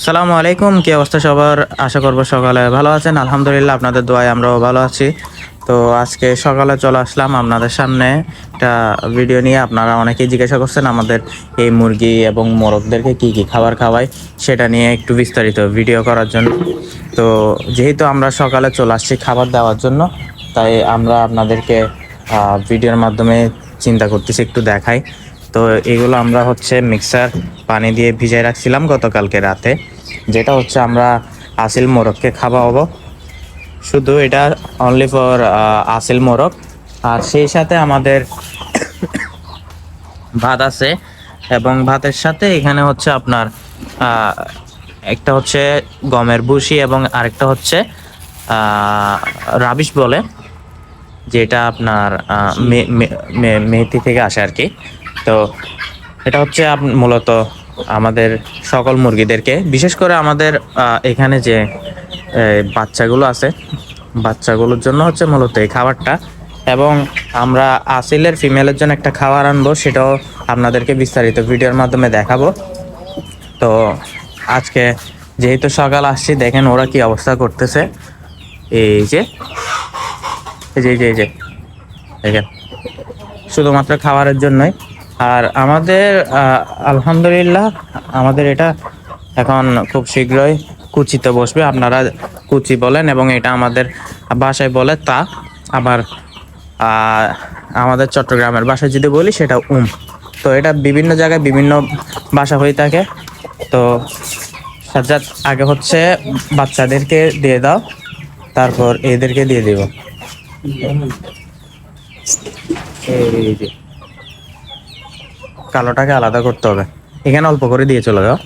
সালামু আলাইকুম, কি অবস্থা সবার? আশা করবো সকালে ভালো আছেন। আলহামদুলিল্লাহ, আপনাদের দোয়ায় আমরাও ভালো আছি। তো আজকে সকালে চলে আসলাম আপনাদের সামনে একটা ভিডিও নিয়ে। আপনারা অনেকেই জিজ্ঞাসা করছেন আমাদের এই মুরগি এবং মোরগদেরকে কি কি খাবার খাওয়াই, সেটা নিয়ে একটু বিস্তারিত ভিডিও করার জন্য। তো যেহেতু আমরা সকালে চলে আসছি খাবার দেওয়ার জন্য, তাই আমরা আপনাদেরকে ভিডিওর মাধ্যমে চিন্তা করতেছি একটু দেখাই। তো এগুলো আমরা হচ্ছে মিক্সার পানি দিয়ে ভিজাই রাখছিলাম গতকালকে রাতে, যেটা হচ্ছে আমরা আসিল মোরগকে খাওয়াবো। শুধু এটা অনলি ফর আসিল মোরগ। আর সেই সাথে আমাদের ভাত আছে, এবং ভাতের সাথে এখানে হচ্ছে আপনার একটা হচ্ছে গমের ভুসি এবং আরেকটা হচ্ছে রাবিশ বলে, যেটা আপনার মেথি থেকে আসে আর কি। তো এটা হচ্ছে মূলত আমাদের সকল মুরগিদেরকে, বিশেষ করে আমাদের এখানে যে বাচ্চাগুলো আছে, বাচ্চাগুলোর জন্য হচ্ছে মূলত এই খাবারটা। এবং আমরা আসিলের ফিমেলের জন্য একটা খাবার আনবো, সেটাও আপনাদেরকে বিস্তারিত ভিডিওর মাধ্যমে দেখাবো। তো আজকে যেহেতু সকাল আসছি, দেখেন ওরা কি অবস্থা করতেছে। এই যে এই যে এই যে এই যে দেখেন, শুধুমাত্র খাবারের জন্যই। আর আমাদের আলহামদুলিল্লাহ আমাদের এটা এখন খুব শীঘ্রই কুচিতে বসবে। আপনারা কুচি বলেন এবং এটা আমাদের ভাষায় বলে তা। আবার আমাদের চট্টগ্রামের ভাষায় যদি বলি সেটা তো এটা বিভিন্ন জায়গায় বিভিন্ন ভাষা হয়ে থাকে। তো সাজ্জাদ, আগে হচ্ছে বাচ্চাদেরকে দিয়ে দাও, তারপর এদেরকে দিয়ে দিব। এই যে কালোটাকে আলাদা করতে হবে, এখানে অল্প করে দিয়ে চলে যাও।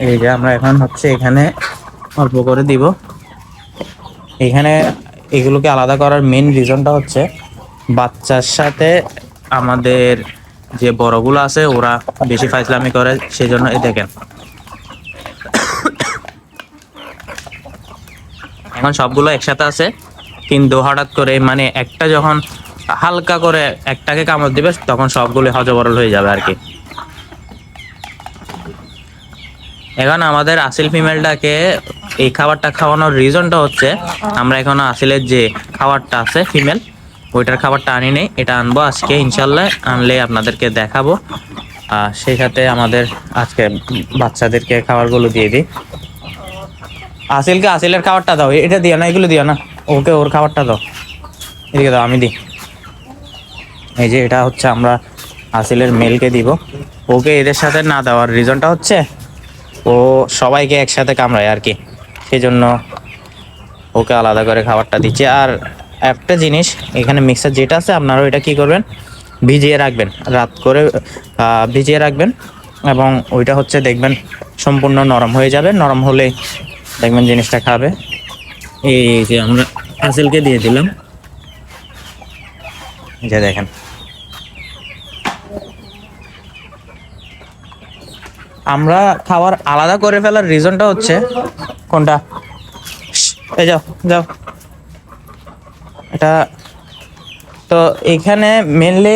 এই যে আমরা এখন হচ্ছে এখানে অল্প করে দিব। এখানে এগুলোকে আলাদা করার মেন রিজনটা হচ্ছে বাচ্চার সাথে আমাদের যে বড়গুলো আছে ওরা বেশি ফাইজলামি করে, সেই জন্য এই দেখেন এখন সবগুলো একসাথে আছে, কিন্তু হঠাৎ করে মানে একটা যখন হালকা করে একটাকে কামড় দিবে তখন সবগুলো হজবরল হয়ে যাবে আর কি। এখন আমাদের আসিল ফিমেলটাকে এই খাবারটা খাওয়ানোর রিজনটা হচ্ছে আমরা এখন আসিলের যে খাবারটা আছে ফিমেল, ওইটার খাবারটা আনি নেই, এটা আনবো আজকে ইনশাল্লাহ। আনলে আপনাদেরকে দেখাবো। সেই সাথে আমাদের আজকে বাচ্চাদেরকে খাবারগুলো দিয়ে দিই। আসিলকে আসিলের খাবারটা দাও, এটা দিও না, এগুলো দিও না, ওকে ওর খাবারটা দাও, এদিকে দাও, আমি দিই। এই যে এটা হচ্ছে আমরা আসিলের মেলকে দিব। ওকে এদের সাথে না দেওয়ার রিজনটা হচ্ছে ও সবাইকে একসাথে কামড়ায় আর কি, সেই জন্য ওকে আলাদা করে খাবারটা দিচ্ছে। আর একটা জিনিস, এখানে মিক্সার যেটা আছে আপনারা ওইটা কি করবেন, ভিজিয়ে রাখবেন, রাত করে ভিজিয়ে রাখবেন, এবং ওইটা হচ্ছে দেখবেন সম্পূর্ণ নরম হয়ে যাবে। নরম হলে দেখবেন জিনিসটা খাবে। এই যে আমরা আসিলকে দিয়ে দিলাম, যে দেখেন আমরা খাবার আলাদা করে ফেলার রিজনটা হচ্ছে কোনটা, এই যাও যাও, এটা তো এখানে মেনলি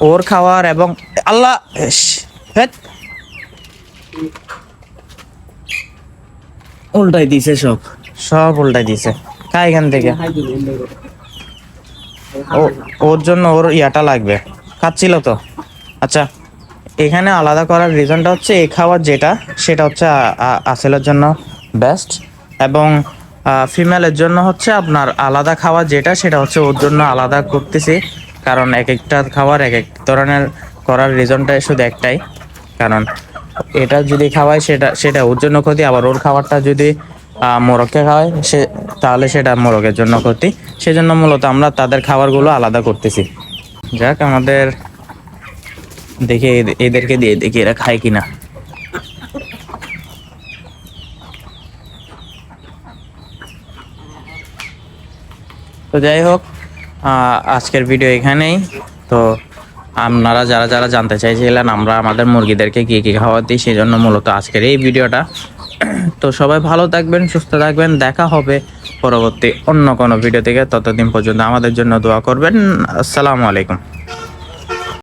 ওর খাওয়ার এবং আল্লাহ উল্টাই দিছে, সব সব উল্টাই দিছে। খাই এখান থেকে, ওর জন্য ওর ইয়াটা লাগবে, খাচ্ছিল তো। আচ্ছা, এখানে আলাদা করার রিজনটা হচ্ছে এই খাবার যেটা, সেটা হচ্ছে আসলের জন্য বেস্ট, এবং ফিমেলের জন্য হচ্ছে আপনার আলাদা খাবার যেটা, সেটা হচ্ছে ওর জন্য আলাদা করতেছি। কারণ এক একটা খাবার এক এক ধরনের করার রিজনটা শুধু একটাই, কারণ এটা যদি খাওয়াই সেটা সেটা ওর জন্য ক্ষতি, আবার ওর খাবারটা যদি মোরগকে খাওয়াই তাহলে সেটা মোরগের জন্য ক্ষতি। সেজন্য মূলত আমরা তাদের খাবারগুলো আলাদা করতেছি। যাক, আমাদের দেখে এদেরকে দিয়ে দেখি এরা খায় কিনা। তো যাই হোক, আজকের ভিডিও এখানেই। তো আপনারা যারা যারা জানতে চাইছিলেন আমরা আমাদের মুরগিদেরকে কী কী খাবার দিই, সেই জন্য মূলত আজকের এই ভিডিওটা। তো সবাই ভালো থাকবেন, সুস্থ থাকবেন, দেখা হবে পরবর্তী অন্য কোনো ভিডিও থেকে। ততদিন পর্যন্ত আমাদের জন্য দোয়া করবেন। আসসালামু আলাইকুম।